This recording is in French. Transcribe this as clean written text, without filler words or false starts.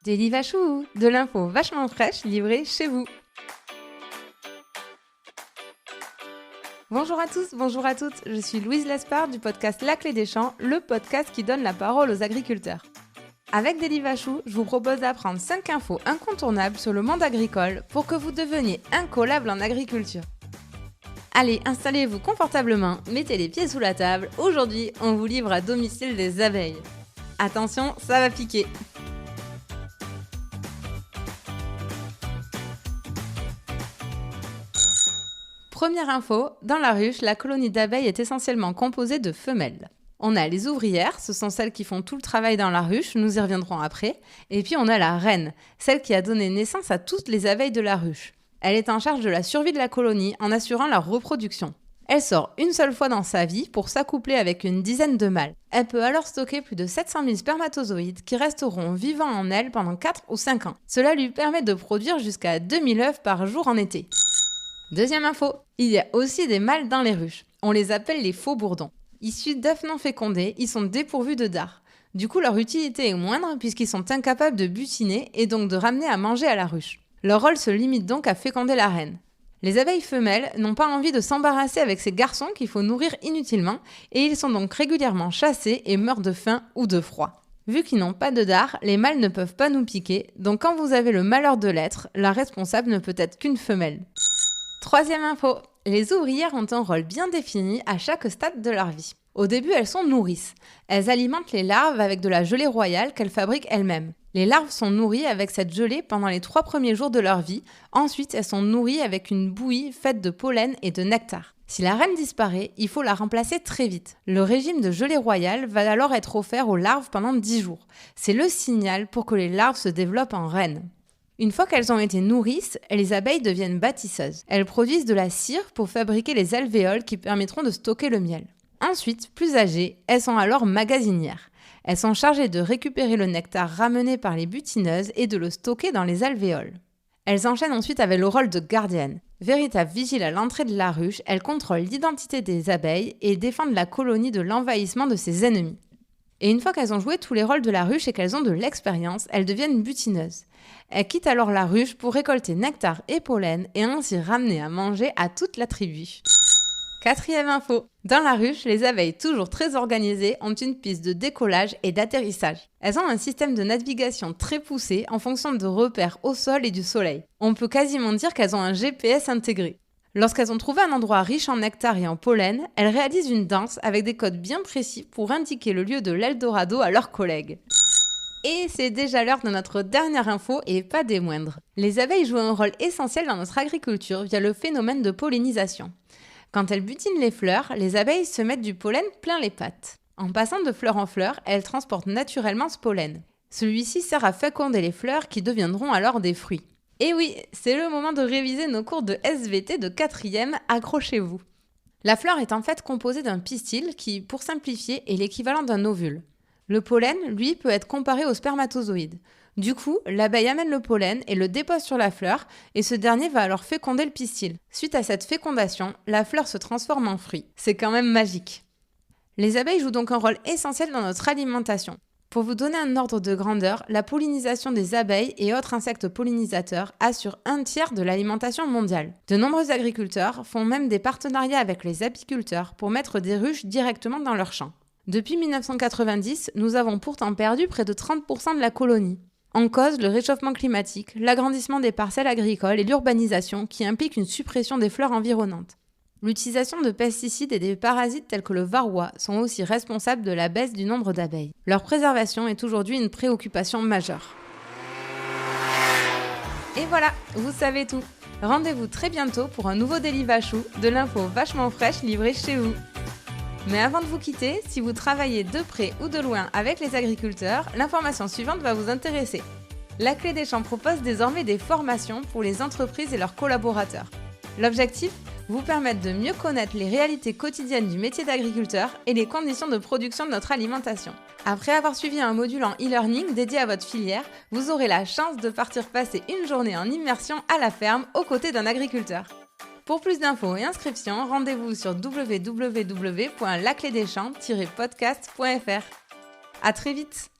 Daily Vachou, de l'info vachement fraîche livrée chez vous. Bonjour à tous, bonjour à toutes, je suis Louise Lespard du podcast La Clé des Champs, le podcast qui donne la parole aux agriculteurs. Avec Daily Vachou, je vous propose d'apprendre 5 infos incontournables sur le monde agricole pour que vous deveniez incollable en agriculture. Allez, installez-vous confortablement, mettez les pieds sous la table, aujourd'hui on vous livre à domicile des abeilles. Attention, ça va piquer. Première info, dans la ruche, la colonie d'abeilles est essentiellement composée de femelles. On a les ouvrières, ce sont celles qui font tout le travail dans la ruche, nous y reviendrons après. Et puis on a la reine, celle qui a donné naissance à toutes les abeilles de la ruche. Elle est en charge de la survie de la colonie en assurant leur reproduction. Elle sort une seule fois dans sa vie pour s'accoupler avec une dizaine de mâles. Elle peut alors stocker plus de 700 000 spermatozoïdes qui resteront vivants en elle pendant 4 ou 5 ans. Cela lui permet de produire jusqu'à 2000 œufs par jour en été. Deuxième info, il y a aussi des mâles dans les ruches. On les appelle les faux bourdons. Issus d'œufs non fécondés, ils sont dépourvus de dard. Du coup, leur utilité est moindre puisqu'ils sont incapables de butiner et donc de ramener à manger à la ruche. Leur rôle se limite donc à féconder la reine. Les abeilles femelles n'ont pas envie de s'embarrasser avec ces garçons qu'il faut nourrir inutilement et ils sont donc régulièrement chassés et meurent de faim ou de froid. Vu qu'ils n'ont pas de dard, les mâles ne peuvent pas nous piquer, donc quand vous avez le malheur de l'être, la responsable ne peut être qu'une femelle. Troisième info, les ouvrières ont un rôle bien défini à chaque stade de leur vie. Au début, elles sont nourrices. Elles alimentent les larves avec de la gelée royale qu'elles fabriquent elles-mêmes. Les larves sont nourries avec cette gelée pendant les 3 premiers jours de leur vie. Ensuite, elles sont nourries avec une bouillie faite de pollen et de nectar. Si la reine disparaît, il faut la remplacer très vite. Le régime de gelée royale va alors être offert aux larves pendant 10 jours. C'est le signal pour que les larves se développent en reines. Une fois qu'elles ont été nourrices, les abeilles deviennent bâtisseuses. Elles produisent de la cire pour fabriquer les alvéoles qui permettront de stocker le miel. Ensuite, plus âgées, elles sont alors magasinières. Elles sont chargées de récupérer le nectar ramené par les butineuses et de le stocker dans les alvéoles. Elles enchaînent ensuite avec le rôle de gardienne. Véritable vigile à l'entrée de la ruche, elles contrôlent l'identité des abeilles et défendent la colonie de l'envahissement de ses ennemis. Et une fois qu'elles ont joué tous les rôles de la ruche et qu'elles ont de l'expérience, elles deviennent butineuses. Elles quittent alors la ruche pour récolter nectar et pollen et ainsi ramener à manger à toute la tribu. Quatrième info. Dans la ruche, les abeilles toujours très organisées ont une piste de décollage et d'atterrissage. Elles ont un système de navigation très poussé en fonction de repères au sol et du soleil. On peut quasiment dire qu'elles ont un GPS intégré. Lorsqu'elles ont trouvé un endroit riche en nectar et en pollen, elles réalisent une danse avec des codes bien précis pour indiquer le lieu de l'Eldorado à leurs collègues. Et c'est déjà l'heure de notre dernière info et pas des moindres. Les abeilles jouent un rôle essentiel dans notre agriculture via le phénomène de pollinisation. Quand elles butinent les fleurs, les abeilles se mettent du pollen plein les pattes. En passant de fleur en fleur, elles transportent naturellement ce pollen. Celui-ci sert à féconder les fleurs qui deviendront alors des fruits. Et oui, c'est le moment de réviser nos cours de SVT de 4e, accrochez-vous. La fleur est en fait composée d'un pistil qui, pour simplifier, est l'équivalent d'un ovule. Le pollen, lui, peut être comparé au spermatozoïde. Du coup, l'abeille amène le pollen et le dépose sur la fleur, et ce dernier va alors féconder le pistil. Suite à cette fécondation, la fleur se transforme en fruit. C'est quand même magique. Les abeilles jouent donc un rôle essentiel dans notre alimentation. Pour vous donner un ordre de grandeur, la pollinisation des abeilles et autres insectes pollinisateurs assure 1/3 de l'alimentation mondiale. De nombreux agriculteurs font même des partenariats avec les apiculteurs pour mettre des ruches directement dans leurs champs. Depuis 1990, nous avons pourtant perdu près de 30% de la colonie. En cause, le réchauffement climatique, l'agrandissement des parcelles agricoles et l'urbanisation qui implique une suppression des fleurs environnantes. L'utilisation de pesticides et des parasites tels que le varroa sont aussi responsables de la baisse du nombre d'abeilles. Leur préservation est aujourd'hui une préoccupation majeure. Et voilà, vous savez tout. Rendez-vous très bientôt pour un nouveau Daily Vachou, de l'info vachement fraîche livrée chez vous. Mais avant de vous quitter, si vous travaillez de près ou de loin avec les agriculteurs, l'information suivante va vous intéresser. La Clé des Champs propose désormais des formations pour les entreprises et leurs collaborateurs. L'objectif ? Vous permettre de mieux connaître les réalités quotidiennes du métier d'agriculteur et les conditions de production de notre alimentation. Après avoir suivi un module en e-learning dédié à votre filière, vous aurez la chance de partir passer une journée en immersion à la ferme aux côtés d'un agriculteur. Pour plus d'infos et inscriptions, rendez-vous sur www.laclédeschamps-podcast.fr. À très vite!